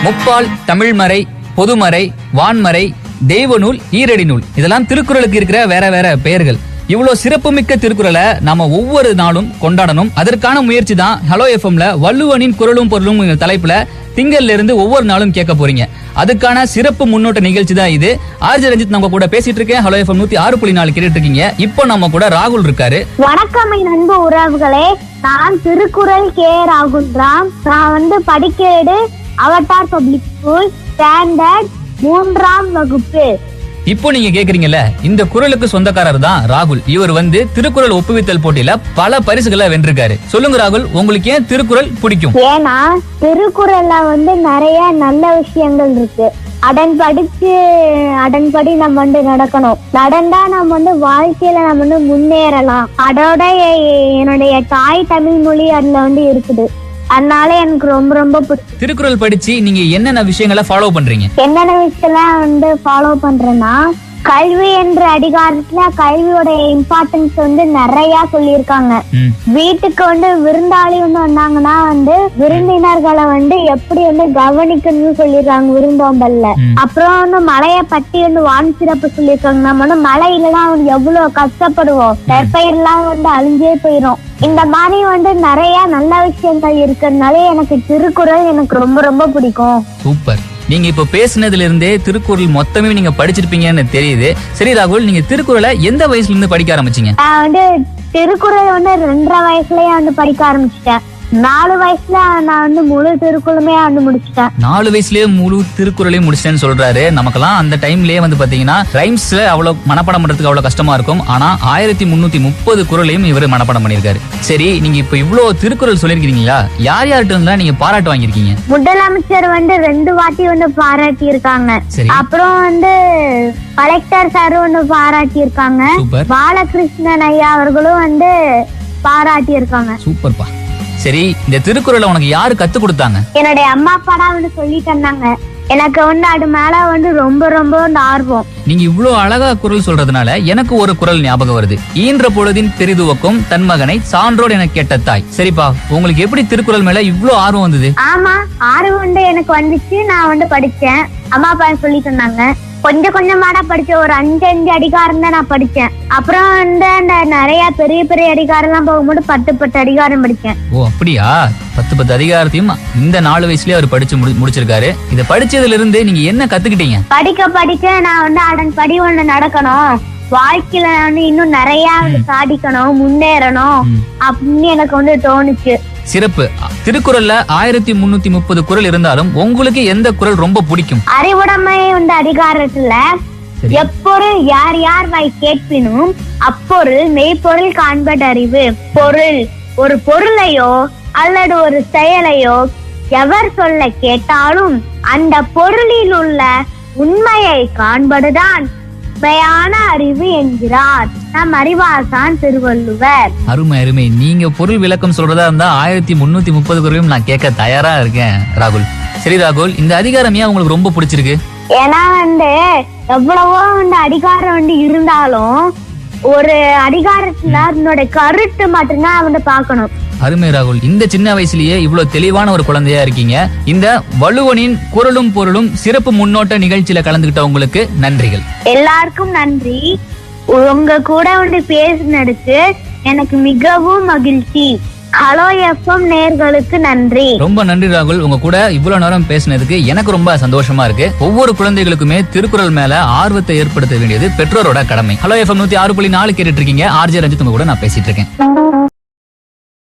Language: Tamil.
முப்பால், தமிழ்மறை, பொதுமறை, வான்மறை, தெய்வநூல், ஈரடி நூல், இதெல்லாம் திருக்குறளுக்கு இருக்கிற வேற வேற பெயர்கள். இவ்வளவு சிறப்புமிக்க திருக்குறளை நாம ஒவ்வொரு நாளும் கொண்டாடணும். அதற்கான முயற்சி தான் ஹலோ எஃப்எம்ல வள்ளுவனின் குறளும் பொருளும் தலைப்புல திங்கள்ல இருந்து ஒவ்வொரு நாளும் கேட்க போறீங்க. அதுக்கான சிறப்பு முன்னோட்ட நிகழ்ச்சி தான் இது. ஆர்ஜே ரஞ்சித் நம்ம கூட பேசிட்டு இருக்கேன். ஹலோ எஃப்எம் 106.4 கேட்டுட்டு இருக்கீங்க. இப்போ நம்ம கூட ராகுல் இருக்காரு. வணக்கம் அன்பு உறவுகளே, நான் திருக்குறள் கே ராகுல் ராம். நான் படிக்கிறது அவட்டார் பப்ளிக் ஸ்கூல், ஸ்டாண்டர்ட் 3ஆம் வகுப்பு. இப்போ நீங்க கேக்குறீங்கல்ல, இந்த குறளுக்கு சொந்தக்காரர் தான் ராகுல். இவர் திருக்குறள் ஒப்புவித்தல் போட்டியில பல பரிசுகளை வென்றிருக்காரு. சொல்லுங்க ராகுல், உங்களுக்கு ஏன் திருக்குறள் பிடிக்கும்? ஏன்னா திருக்குறள்ல நிறைய நல்ல விஷயங்கள் இருக்கு. அதன்படி நம்ம நடக்கணும். நடந்தா நம்ம வாழ்க்கையில நம்ம முன்னேறலாம். அதோட என்னுடைய தாய் தமிழ் மொழி அதுல இருக்குது. அதனால எனக்கு ரொம்ப ரொம்ப பிடிக்கும். திருக்குறள் படிச்சு நீங்க என்னென்ன விஷயங்களை ஃபாலோ பண்றீங்க? என்னென்ன விஷயம் ஃபாலோ பண்றேன்னா, கல்வி என்ற அதிகாரத்துல கல்வியோட இம்பார்ட்டன்ஸ் நிறைய சொல்லியிருக்காங்க. வீட்டுக்கு விருந்தாளி வந்தாங்கன்னா விருந்தினர்களை எப்படி கவனிக்கணும்னு சொல்லிருக்காங்க விருந்தோம்பல்ல. அப்புறம் மழைய பத்தி வான் சிறப்பு சொல்லியிருக்காங்க. நம்ம மழை இல்லைன்னா எவ்வளவு கஷ்டப்படுவோம், நெற்பயிரெல்லாம் அழிஞ்சே போயிரும். இந்த மாதிரி நிறைய நல்ல விஷயங்கள் இருக்கிறதுனால எனக்கு திருக்குறள் எனக்கு ரொம்ப ரொம்ப பிடிக்கும். சூப்பர். நீங்க இப்ப பேசினதுல இருந்தே திருக்குறள் மொத்தமே நீங்க படிச்சிருப்பீங்கன்னு தெரியுது. சரி ராகுல், நீங்க திருக்குறளை எந்த வயசுல இருந்து படிக்க ஆரம்பிச்சீங்க? நான் திருக்குறள் 2.5 வயசுலயே படிக்க ஆரம்பிச்சிட்டேன். 4 வயசுல நான் முழு திருக்குறளுமே முடிச்சிட்டேன். 4 வயசுலயே முழு திருக்குறளையும் முடிச்சிட்டேன்னு சொல்றாரு. நமக்கெல்லாம் அந்த டைம்லயே பாத்தீங்கன்னா ரைம்ஸ்ல அவ்வளவு மனப்பாடம் பண்றதுக்கு அவ்வளவு கஷ்டமா இருக்கும். ஆனா 1330 குறளையும் இவர் மனப்பாடம் பண்ணிருக்காரு. சரி, நீங்க இப்ப இவ்வளவு திருக்குறள் சொல்லிருக்கீங்களா? யார் யார்கிட்ட நீங்க பாராட்டு வாங்கிருக்கீங்க? முதலமைச்சர் 2 வாட்டி பாராட்டி இருக்காங்க. அப்புறம் கலெக்டர் சார் பாராட்டி இருக்காங்க. பாலகிருஷ்ணன் ஐயா அவர்களும் பாராட்டி இருக்காங்க. சூப்பர்ப்பா. சரி, இந்த திருக்குறளை உனக்கு யாரு கத்து கொடுத்தாங்க? என்னுடைய அம்மா அப்பா தான் சொல்லி தந்தாங்க. எனக்கு அது மேல ரொம்ப ரொம்ப ஆர்வம். நீங்க இவ்வளவு அழகா குறள் சொல்றதுனால எனக்கு ஒரு குறள் ஞாபகம் வருது. ஈன்ற பொழுதின் பெரிதுவக்கும் தன் மகனை சான்றோடு என கேட்ட தாய். சரிப்பா, உங்களுக்கு எப்படி திருக்குறள் மேல இவ்வளவு ஆர்வம் வந்தது? ஆமா, ஆர்வம் எனக்கு வந்துச்சு. நான் படிச்சேன், அம்மா அப்பா சொல்லி தந்தாங்க. கொஞ்சமாடா படிச்சேன். ஒரு 5 அதிகாரம் தான் நான் படிச்சேன். அப்புறம் நிறைய பெரிய பெரிய அதிகாரம் எல்லாம் போகும்போது 10 அதிகாரம் படிச்சேன். ஓ அப்படியா? 10 அதிகாரத்தையும் இந்த 4 வயசுலயே அவர் படிச்சு முடிச்சிருக்காரு. இத படிச்சதுல இருந்து நீங்க என்ன கத்துக்கிட்டீங்க? படிக்க நான் அதன்படி நடக்கணும், வாழ்க்கையில இன்னும் நிறைய சாதிக்கணும், முன்னேறணும் அப்படின்னு எனக்கு தோணுச்சு. சிறப்பு. திருக்குறள்ல 1330 குறள் இருந்தாலும் உங்களுக்கு எந்த குறள் ரொம்ப பிடிக்கும்? அறிவுடைமை அதிகாரத்துல எப்பொருள் யார் யார் வாய் கேட்பினும் அப்பொருள் மெய்ப்பொருள் காண்பது அறிவு. பொருள் ஒரு பொருளையோ அல்லது ஒரு செயலையோ எவர் சொல்ல கேட்டாலும் அந்த பொருளில் உள்ள உண்மையை காண்பதுதான் உண்மையான அறிவு என்கிறார் நம் அறிவாசான் திருவள்ளுவர். அருமை அருமை. நீங்க பொருள் விளக்கம் சொல்றதா இருந்தா 1330 குறளையும் நான் கேட்க தயாரா இருக்கேன் ராகுல். சரி ராகுல், இந்த அதிகாரம் ஏன் உங்களுக்கு ரொம்ப பிடிச்சிருக்கு? ஏன்னா எவ்வளவோ அதிகாரம் இருந்தாலும் ஒரு அதிகாரத்துல அதனோட கருத்து மட்டும்தான் பார்க்கணும். அருமை ராகுல், இந்த சின்ன வயசுலயே இவ்வளவு தெளிவான ஒரு குழந்தையா இருக்கீங்க. இந்த வள்ளுவனின் குறளும் பொருளும் சிறப்பு முன்னோட்ட நிகழ்ச்சியில கலந்துகிட்ட உங்களுக்கு நன்றிகள். எல்லாருக்கும் நன்றி. உங்க கூட பேசினதுக்கு எனக்கு மிகவும் மகிழ்ச்சி. ஹலோ எஃப்எம் நேயர்களுக்கு நன்றி. ரொம்ப நன்றி ராகுல். உங்க கூட இவ்வளவு நேரம் பேசினதுக்கு எனக்கு ரொம்ப சந்தோஷமா இருக்கு. ஒவ்வொரு குழந்தைகளுக்குமே திருக்குறள் மேல ஆர்வத்தை ஏற்படுத்த வேண்டியது பெற்றோரோட கடமை. ஹலோ எஃப்எம் 106.4 கேட்டுட்டு இருக்கீங்க. ஆர்ஜே ரஞ்சித் உங்க கூட நான் பேசிட்டு இருக்கேன்.